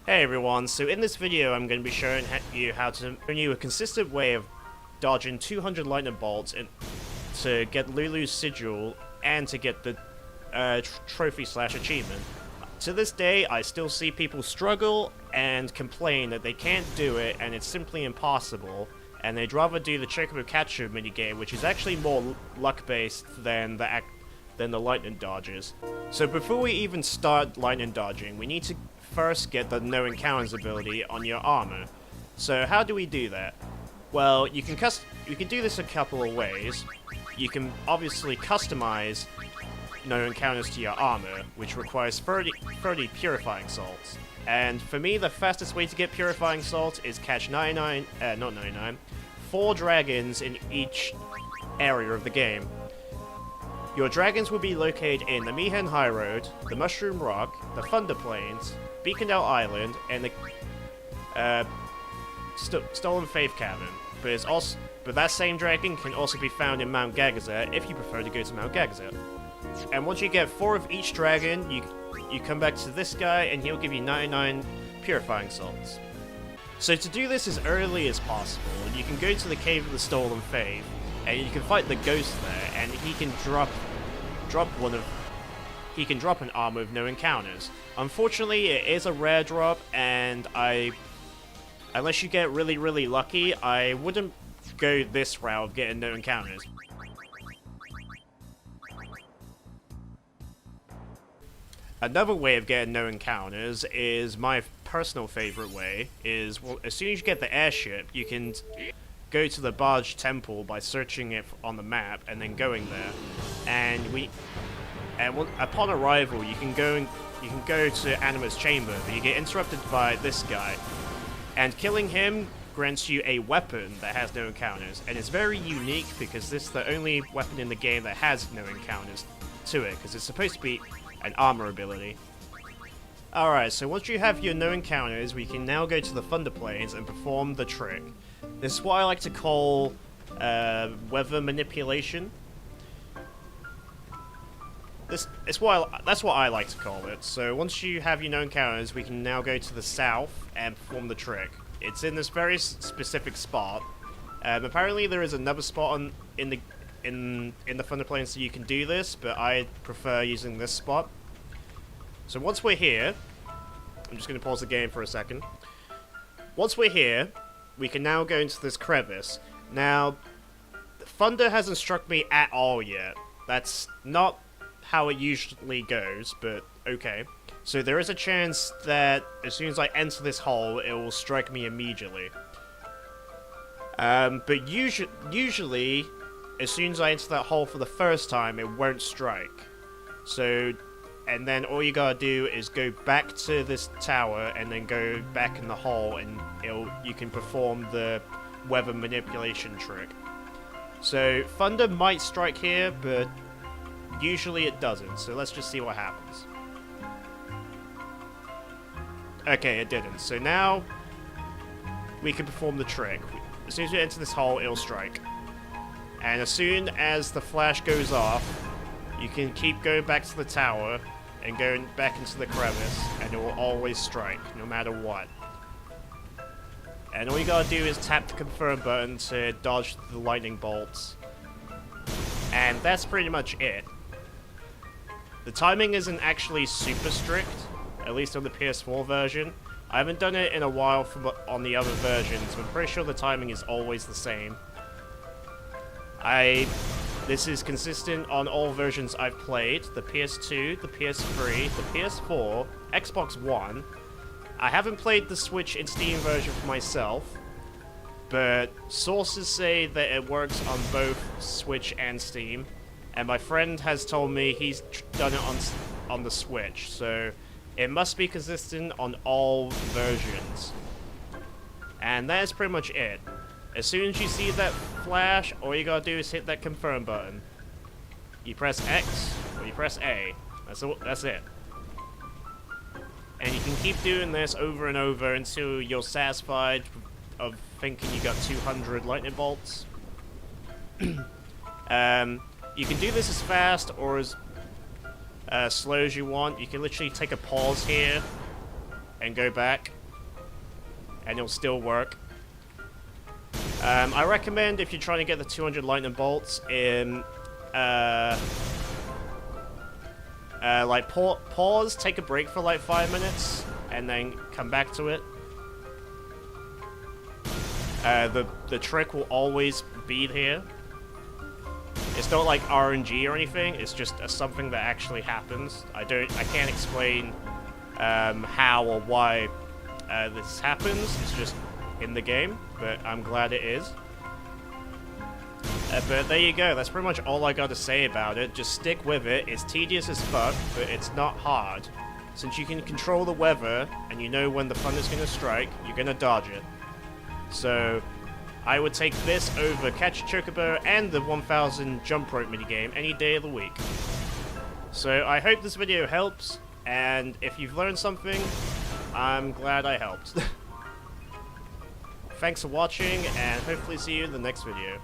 Hey everyone, so in this video I'm going to be showing you how to bring you a consistent way of dodging 200 lightning bolts to get Lulu's sigil and to get the trophy slash achievement. To this day, I still see people struggle and complain that they can't do it and it's simply impossible, and they'd rather do the Chocobo Catcher minigame, which is actually more luck-based than the lightning dodges. So before we even start lightning dodging, we need to first get the No Encounters ability on your armor. So how do we do that? Well, you can do this a couple of ways. You can obviously customize No Encounters to your armor, which requires 30 Purifying Salts. And for me, the fastest way to get Purifying Salts is catch 4 dragons in each area of the game. Your dragons will be located in the Mi'ihen High Road, the Mushroom Rock, the Thunder Plains, Beacondale Island, and the Stolen Faith Cavern. But that same dragon can also be found in Mount Gagazet if you prefer to go to Mount Gagazet. And once you get 4 of each dragon, you come back to this guy and he'll give you 99 Purifying Salts. So to do this as early as possible, you can go to the Cave of the Stolen Faith, and you can fight the ghost there, and he can drop an armor with No Encounters. Unfortunately, it is a rare drop, and unless you get really lucky, I wouldn't go this route of getting No Encounters. Another way of getting No Encounters is my personal favorite way, is, well, as soon as you get the airship, you can go to the Barge Temple by searching it on the map and then going there. Upon arrival, you can go to Animus Chamber, but you get interrupted by this guy. And killing him grants you a weapon that has No Encounters, and it's very unique because this is the only weapon in the game that has No Encounters to it, because it's supposed to be an armor ability. Alright, so once you have your No Encounters, we can now go to the Thunder Plains and perform the trick. This is what I like to call weather manipulation. That's what I like to call it. So once you have your No Encounters, we can now go to the south and perform the trick. It's in this very specific spot. Apparently there is another spot in the Thunder Plains that you can do this, but I prefer using this spot. So once we're here, I'm just going to pause the game for a second. Once we're here, we can now go into this crevice. Now, thunder hasn't struck me at all yet. That's not how it usually goes, but okay. So there is a chance that as soon as I enter this hole, it will strike me immediately. But usually, as soon as I enter that hole for the first time, it won't strike. So, and then all you gotta do is go back to this tower and then go back in the hole, and you can perform the weather manipulation trick. So thunder might strike here, but usually it doesn't. So let's just see what happens. Okay, it didn't. So now we can perform the trick. As soon as we enter this hole, it'll strike. And as soon as the flash goes off, you can keep going back to the tower and going back into the crevice, and it will always strike, no matter what. And all you gotta do is tap the confirm button to dodge the lightning bolts. And that's pretty much it. The timing isn't actually super strict, at least on the PS4 version. I haven't done it in a while on the other versions, but I'm pretty sure the timing is always the same. This is consistent on all versions I've played, the PS2, the PS3, the PS4, Xbox One. I haven't played the Switch and Steam version for myself, but sources say that it works on both Switch and Steam, and my friend has told me he's done it on the Switch, so it must be consistent on all versions. And that is pretty much it. As soon as you see that flash, all you gotta do is hit that confirm button. You press X, or you press A. That's it. And you can keep doing this over and over until you're satisfied of thinking you got 200 lightning bolts. You can do this as fast or as slow as you want. You can literally take a pause here and go back. and it'll still work. I recommend if you're trying to get the 200 lightning bolts in, like pause, take a break for like 5 minutes, and then come back to it. The trick will always be here. It's not like RNG or anything. It's just something that actually happens. I can't explain how or why this happens. It's just in the game, but I'm glad it is. But there you go. That's pretty much all I got to say about it. Just stick with it. It's tedious as fuck, but it's not hard. Since you can control the weather and you know when the thunder's gonna strike, you're gonna dodge it. So I would take this over Catch a Chocobo and the 1000 jump rope minigame any day of the week. So I hope this video helps, and if you've learned something, I'm glad I helped. Thanks for watching, and hopefully see you in the next video.